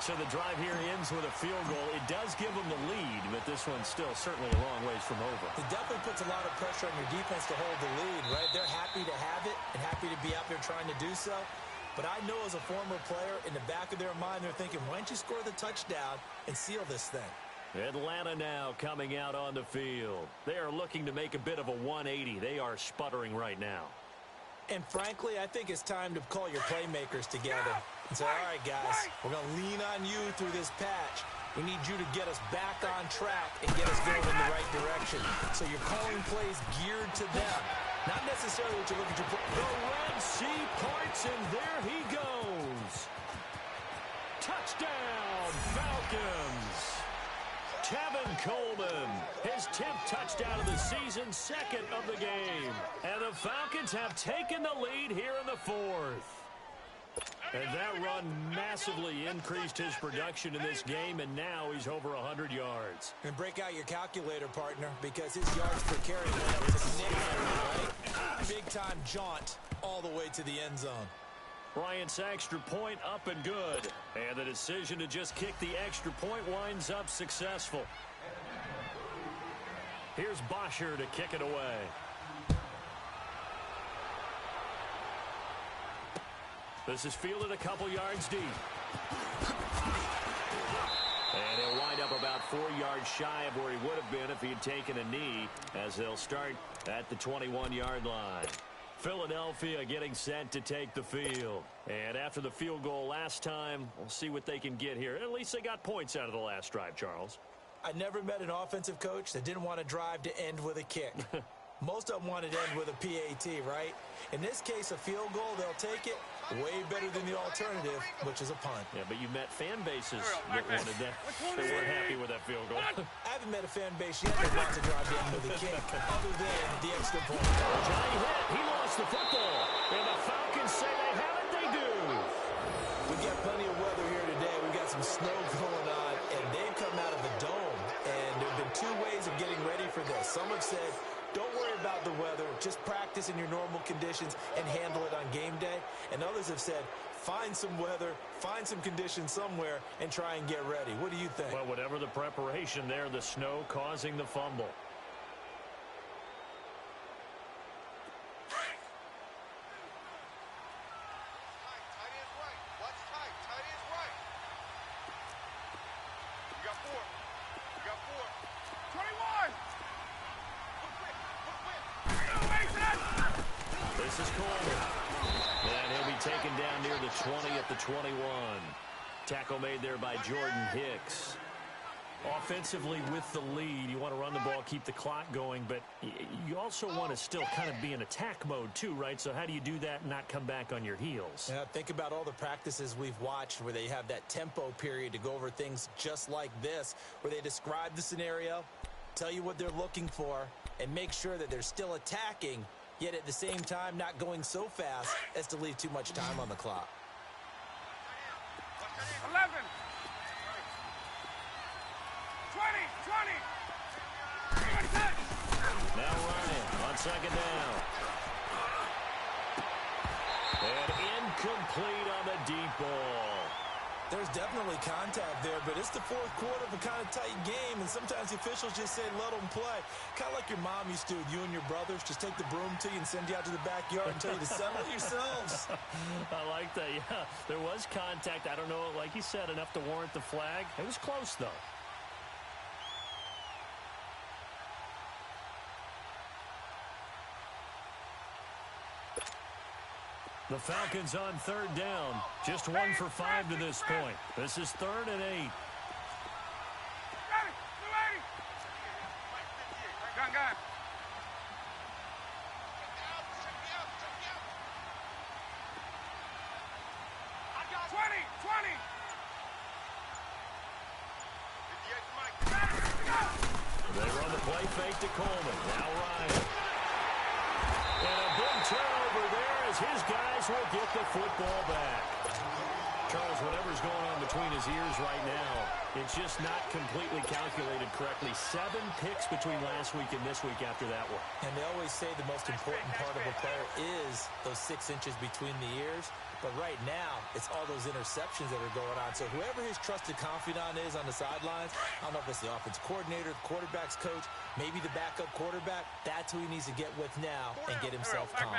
So the drive here ends with a field goal. It does give them the lead, but this one's still certainly a long ways from over. It definitely puts a lot of pressure on your defense to hold the lead, right? They're happy to have it and happy to be out there trying to do so. But I know as a former player, in the back of their mind, they're thinking, why don't you score the touchdown and seal this thing? Atlanta now coming out on the field. They are looking to make a bit of a 180. They are sputtering right now. And frankly, I think it's time to call your playmakers together and say, all right, guys, we're going to lean on you through this patch. We need you to get us back on track and get us going in the right direction. So you're calling plays geared to them. Not necessarily what you look at your play. The Red Sea parts, and there he goes. Touchdown, Falcons. Tevin Coleman, his 10th touchdown of the season, 2nd of the game. And the Falcons have taken the lead here in the 4th. And that run massively increased his production in this game, and now he's over 100 yards. And break out your calculator, partner, because his yards per carry went up significantly, right? Big-time jaunt all the way to the end zone. Bryant's extra point up and good. And the decision to just kick the extra point winds up successful. Here's Bosher to kick it away. This is fielded a couple yards deep. And he'll wind up about 4 yards shy of where he would have been if he had taken a knee, as they'll start at the 21-yard line. Philadelphia getting set to take the field. And after the field goal last time, we'll see what they can get here. At least they got points out of the last drive, Charles. I never met an offensive coach that didn't want to drive to end with a kick. Most of them wanted to end with a PAT, right? In this case, a field goal, they'll take it. Way better than the alternative, which is a punt. Yeah, but you met fan bases that wanted that. They weren't happy with that field goal. I haven't met a fan base yet that wants to drive in with a kick, other than the extra point. Johnny hit. He lost the football. And the Falcons say they have it. They do. We've got plenty of weather here today. We've got some snow going on, and they've come out of the dome. And there have been two ways of getting ready for this. Some have said, don't worry about the weather. Just practice in your normal conditions and handle it on game day. And others have said, find some weather, find some conditions somewhere, and try and get ready. What do you think? Well, whatever the preparation there, the snow causing the fumble. Tight end right. Watch tight. Tight end right. You got 4. You got 4. 21. This is Coleman. And he'll be taken down near the 20 at the 21. Tackle made there by Jordan Hicks. Offensively with the lead, you want to run the ball, keep the clock going, but you also want to still kind of be in attack mode too, right? So how do you do that and not come back on your heels? Yeah, think about all the practices we've watched where they have that tempo period to go over things just like this, where they describe the scenario, tell you what they're looking for, and make sure that they're still attacking, yet at the same time not going so fast as to leave too much time on the clock. 11. 20. Now Ryan on second down. And incomplete on the deep ball. There's definitely contact there, but it's the fourth quarter of a kind of tight game, and sometimes the officials just say, let them play. Kind of like your mom used to with you and your brothers. Just take the broom to you and send you out to the backyard and tell you to settle it yourselves. I like that, yeah. There was contact. I don't know, like you said, enough to warrant the flag. It was close, though. The Falcons on third down. Just 1 for 5 to this point. This is 3rd and 8. Gun. 20. They run the play fake to Coleman. Now Ryan. And a big turnover there as his guys will get the football back. Charles, whatever's going on between his ears right now, it's just not completely calculated correctly. 7 picks between last week and this week after that one. And they always say the most important part of a player is those 6 inches between the ears. But right now, it's all those interceptions that are going on. So whoever his trusted confidant is on the sidelines, I don't know if it's the offense coordinator, the quarterback's coach, maybe the backup quarterback, that's who he needs to get with now and get himself calm.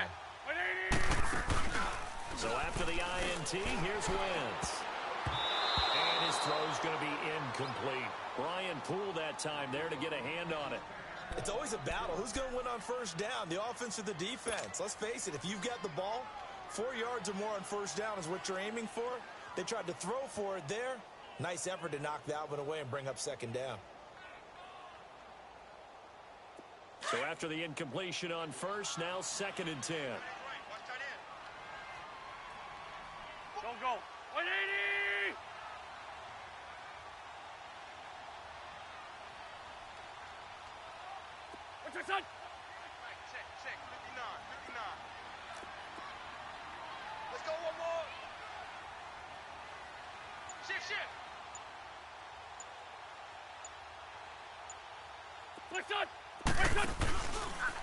So after the INT, here's Wentz. And his throw's going to be incomplete. Brian Poole that time there to get a hand on it. It's always a battle. Who's going to win on first down, the offense or the defense? Let's face it, if you've got the ball, 4 yards or more on first down is what you're aiming for. They tried to throw for it there. Nice effort to knock that one away and bring up second down. So after the incompletion on first, now 2nd and 10. Don't go. 180. Check. 59. Let's go one more. Shift.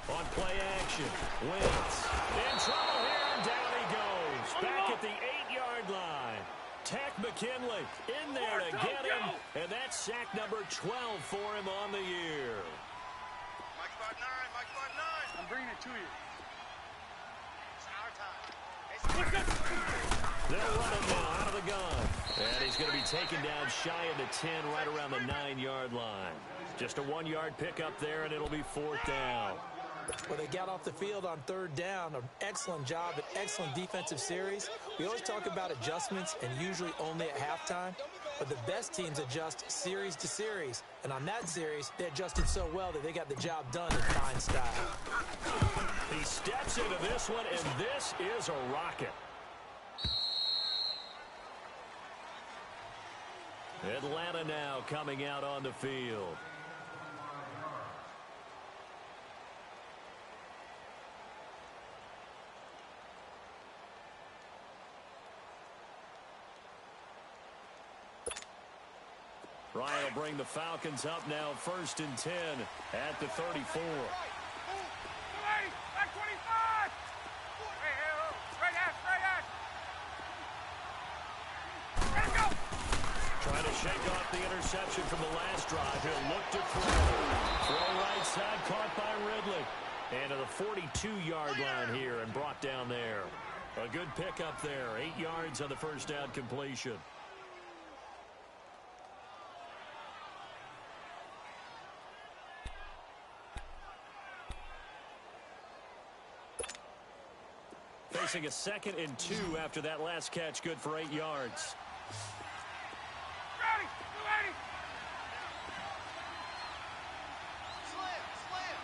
On play action, Wentz in trouble here, and down he goes. Back at the 8-yard line. Tack McKinley in there to get him, and that's sack number 12 for him on the year. Mike 5'9". I'm bringing it to you. It's our time. They'll run him now out of the gun. And he's going to be taken down shy of the 10, right around the 9-yard line. Just a 1-yard pickup there, and it'll be 4th down. Well, they got off the field on 3rd down. An excellent job, an excellent defensive series. We always talk about adjustments, and usually only at halftime. But the best teams adjust series to series. And on that series, they adjusted so well that they got the job done in fine style. He steps into this one, and this is a rocket. Atlanta now coming out on the field. Ryan will bring the Falcons up now, 1st and 10 at the 34. Back 25. Straight ass. Ready, go. Trying to shake off the interception from the last drive. He'll look to throw. Throw right side, caught by Ridley. And to the 42-yard line here and brought down there. A good pickup there. 8 yards on the first down completion. Facing a 2nd and 2 after that last catch, good for 8 yards. Ready. Slam.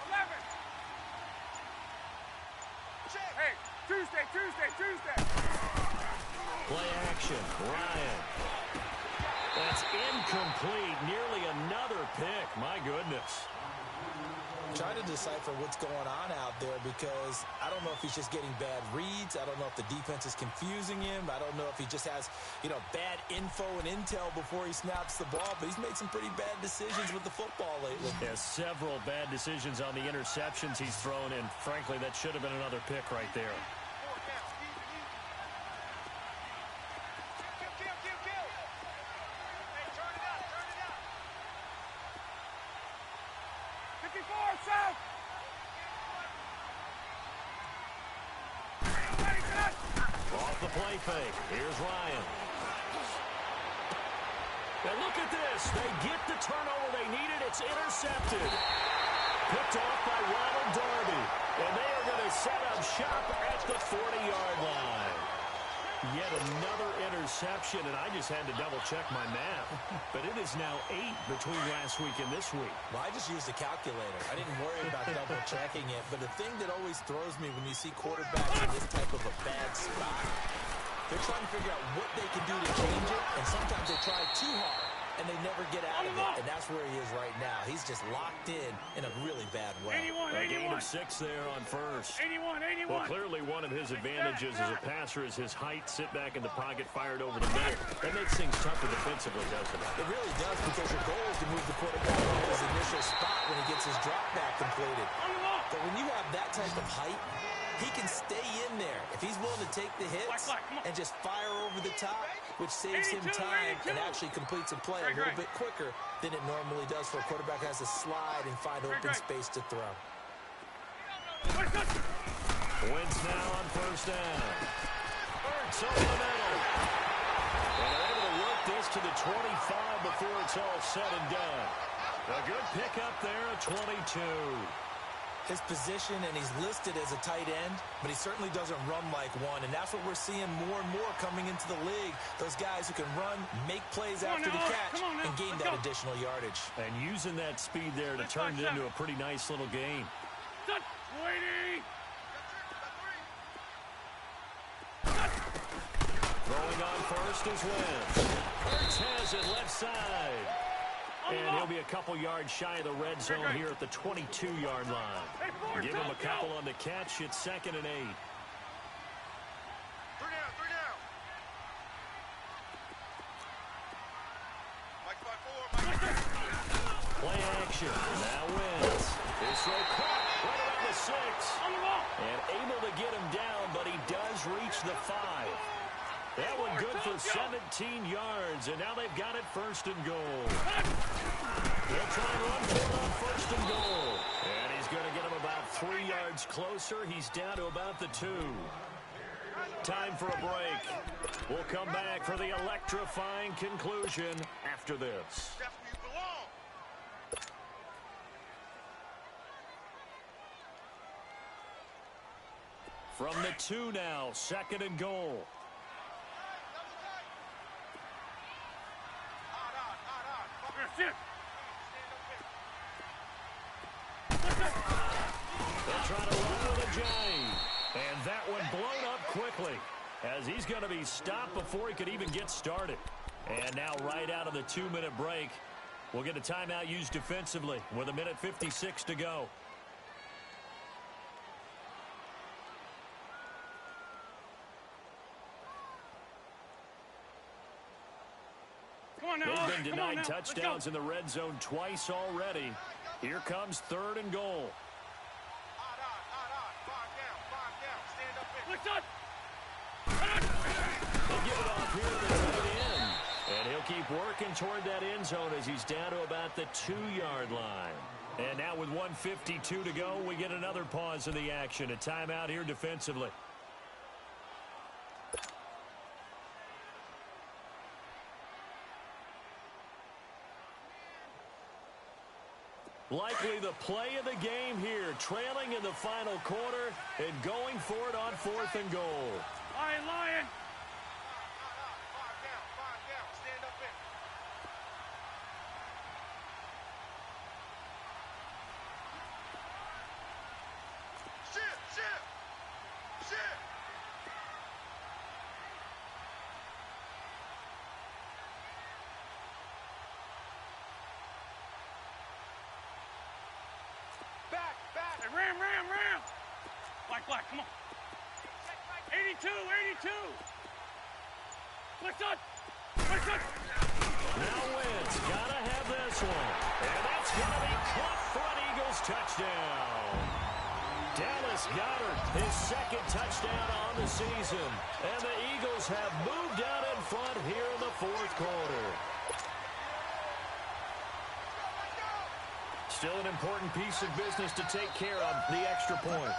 11. Check. Hey, Tuesday. Play action, Ryan. That's incomplete. Nearly another pick. My goodness. Trying to decipher what's going on out there because I don't know if he's just getting bad reads. I don't know if the defense is confusing him. I don't know if he just has, bad info and intel before he snaps the ball. But he's made some pretty bad decisions with the football lately. Yeah, several bad decisions on the interceptions he's thrown, and frankly, that should have been another pick right there. Kill. Hey, turn it up. 54, south. Ready, set. Off the play fake. Here's Ryan. And look at this. They get the turnover they needed. It's intercepted. Picked off by Ronald Darby. And they are going to set up shop at the 40-yard line. Yet another interception, and I just had to double-check my math. But it is now 8 between last week and this week. Well, I just used a calculator. I didn't worry about double-checking it. But the thing that always throws me when you see quarterbacks in this type of a bad spot, they're trying to figure out what they can do to change it, and sometimes they try too hard, and they never get out of it. And that's where he is right now. He's just locked in a really bad way. 81. A gain of 6 there on first. 81. Well, clearly one of his advantages as a passer is his height. Sit back in the pocket, fired over the middle. That makes things tougher defensively, doesn't it? It really does, because your goal is to move the quarterback off his initial spot when he gets his drop back completed. But when you have that type of height, he can stay in there if he's willing to take the hits and just fire over the top, which saves him time and actually completes a play a little bit quicker than it normally does for a quarterback who has to slide and find open space to throw. Wentz now on first down. Hurts over the middle. And they're able to work this to the 25 before it's all said and done. A good pickup there at 22. His position, and he's listed as a tight end, but he certainly doesn't run like one, and that's what we're seeing more and more coming into the league. Those guys who can run, make plays after the catch, and gain that additional yardage. And using that speed there to turn it into a pretty nice little game. Throwing on first is Wentz. Hurts has it left side. And he'll they'll be a couple yards shy of the red zone here at the 22-yard line. Give them a couple on the catch. It's 2nd and 8. 3 down, 3 down. Mike 5-4, Mike. Play action. Now wins. This throw caught right around the 6. And able to get him down, but he does reach the 5. That one good for 17 yards, and now they've got it 1st and goal. They'll try and run for it on 1st and goal. And he's going to get him about 3 yards closer. He's down to about the 2. Time for a break. We'll come back for the electrifying conclusion after this. That's where you belong. From the 2 now, 2nd and goal. They'll try to run with a J. And that one blown up quickly as he's going to be stopped before he could even get started. And now right out of the 2-minute break, we'll get a timeout used defensively with 1:56 to go. They've been denied touchdowns in the red zone twice already. Here comes 3rd and goal. They'll give it off here to the tight end. And he'll keep working toward that end zone as he's down to about the 2-yard line. And now with 1:52 to go, we get another pause in the action. A timeout here defensively. Likely the play of the game here, trailing in the final quarter and going for it on 4th and goal. Lion. 5 down, stand up in. Shit. Back. Hey, ram. Black, come on. 82. What's up? Now Wentz gotta have this one. And that's gonna be caught for an Eagles touchdown. Dallas Goedert, his 2nd touchdown on the season. And the Eagles have moved out in front here in the 4th quarter. Still an important piece of business to take care of, the extra point.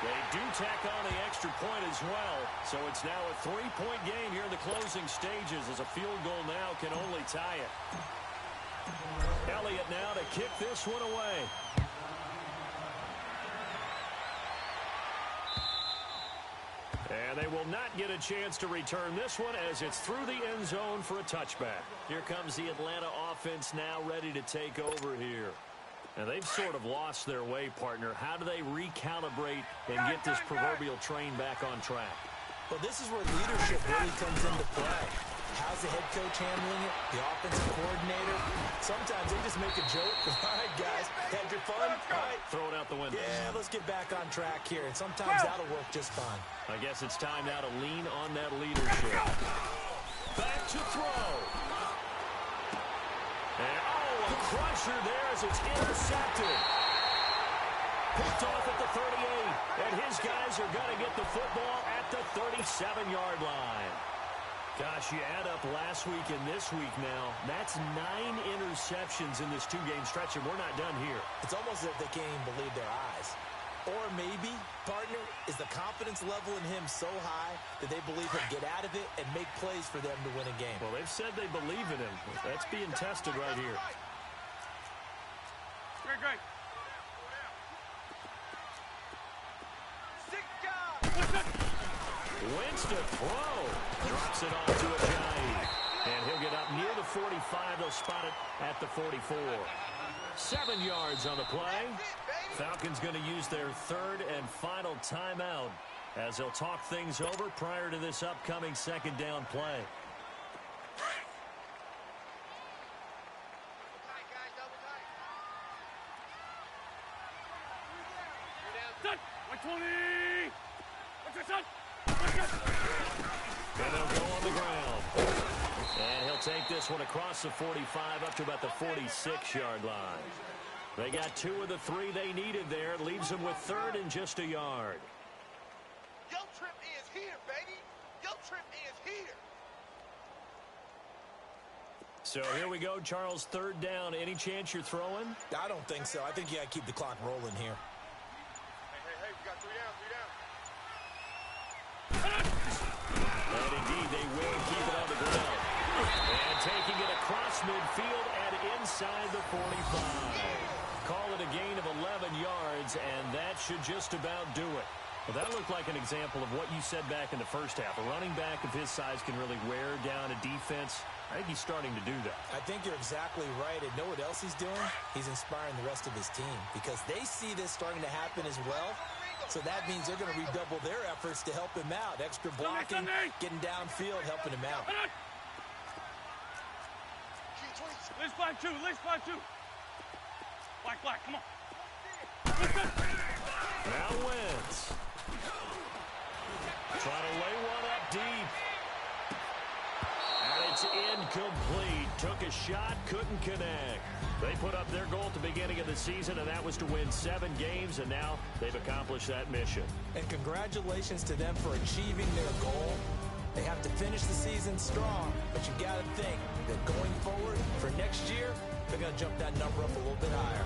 They do tack on the extra point as well, so it's now a 3-point game here in the closing stages as a field goal now can only tie it. Elliott now to kick this one away. And they will not get a chance to return this one as it's through the end zone for a touchback. Here comes the Atlanta offense now ready to take over here. And they've sort of lost their way, partner. How do they recalibrate and get this proverbial train back on track? Well, this is where leadership really comes into play. How's the head coach handling it? The offensive coordinator? Sometimes they just make a joke. All right, guys, had your fun? All right. Throw it out the window. Yeah, let's get back on track here. And sometimes that'll work just fine. I guess it's time now to lean on that leadership. Back to throw. And, a crusher there as it's intercepted. Picked off at the 38. And his guys are going to get the football at the 37-yard line. Gosh, you add up last week and this week now, that's 9 interceptions in this 2-game stretch, and we're not done here. It's almost as if they can't even believe their eyes. Or maybe, partner, is the confidence level in him so high that they believe he'll get out of it and make plays for them to win a game. Well, they've said they believe in him. That's being tested right here. Great. Wentz to throw. Drops it off to Ajayi. And he'll get up near the 45. They'll spot it at the 44. 7 yards on the play. Falcons going to use their 3rd and final timeout as they'll talk things over prior to this upcoming second down play. Son, 120. What's your son? And they'll go on the ground. And he'll take this one across the 45 up to about the 46-yard line. They got 2 of the 3 they needed there. Leaves them with 3rd and just a yard. Your trip is here, baby. Your trip is here. So here we go, Charles, 3rd down. Any chance you're throwing? I don't think so. I think you got to keep the clock rolling here. Hey, we got 3 down, 3 down. And indeed, they will keep it on the ground. And taking it across midfield and inside the 45. Call it a gain of 11 yards, and that should just about do it. Well, that looked like an example of what you said back in the first half. A running back of his size can really wear down a defense. I think he's starting to do that. I think you're exactly right. And know what else he's doing? He's inspiring the rest of his team because they see this starting to happen as well. So that means they're going to redouble their efforts to help him out. Extra blocking, getting downfield, helping him out. Let's fly 2. Let's fly 2. Black, come on. Now Wentz. Trying to lay one up deep. And it's incomplete. Took a shot, couldn't connect. They put up their goal at the beginning of the season, and that was to win 7 games, and now they've accomplished that mission. And congratulations to them for achieving their goal. They have to finish the season strong, but you got to think that going forward for next year, they're going to jump that number up a little bit higher.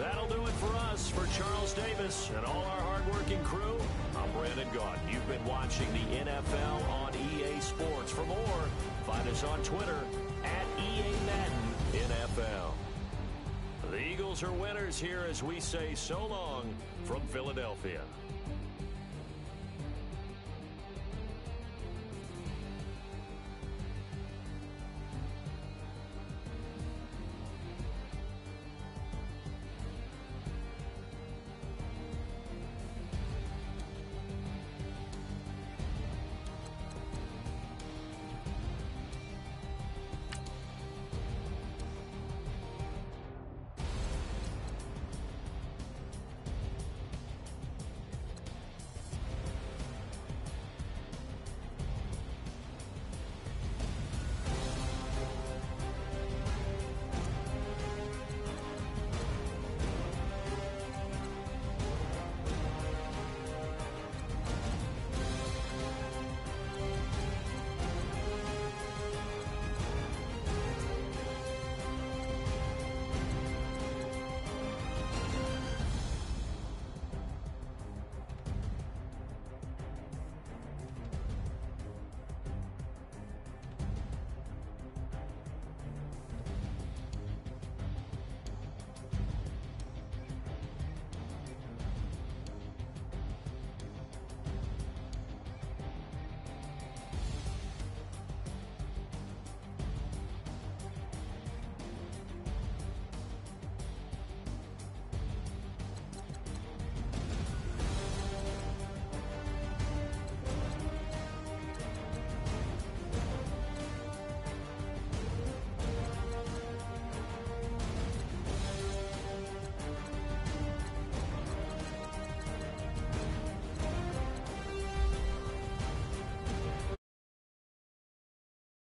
That'll do it for us. For Charles Davis and all our hardworking crew, I'm Brandon Gaunt. You've been watching the NFL on EA Sports. For more, find us on Twitter at EA Madden NFL. The Eagles are winners here as we say so long from Philadelphia.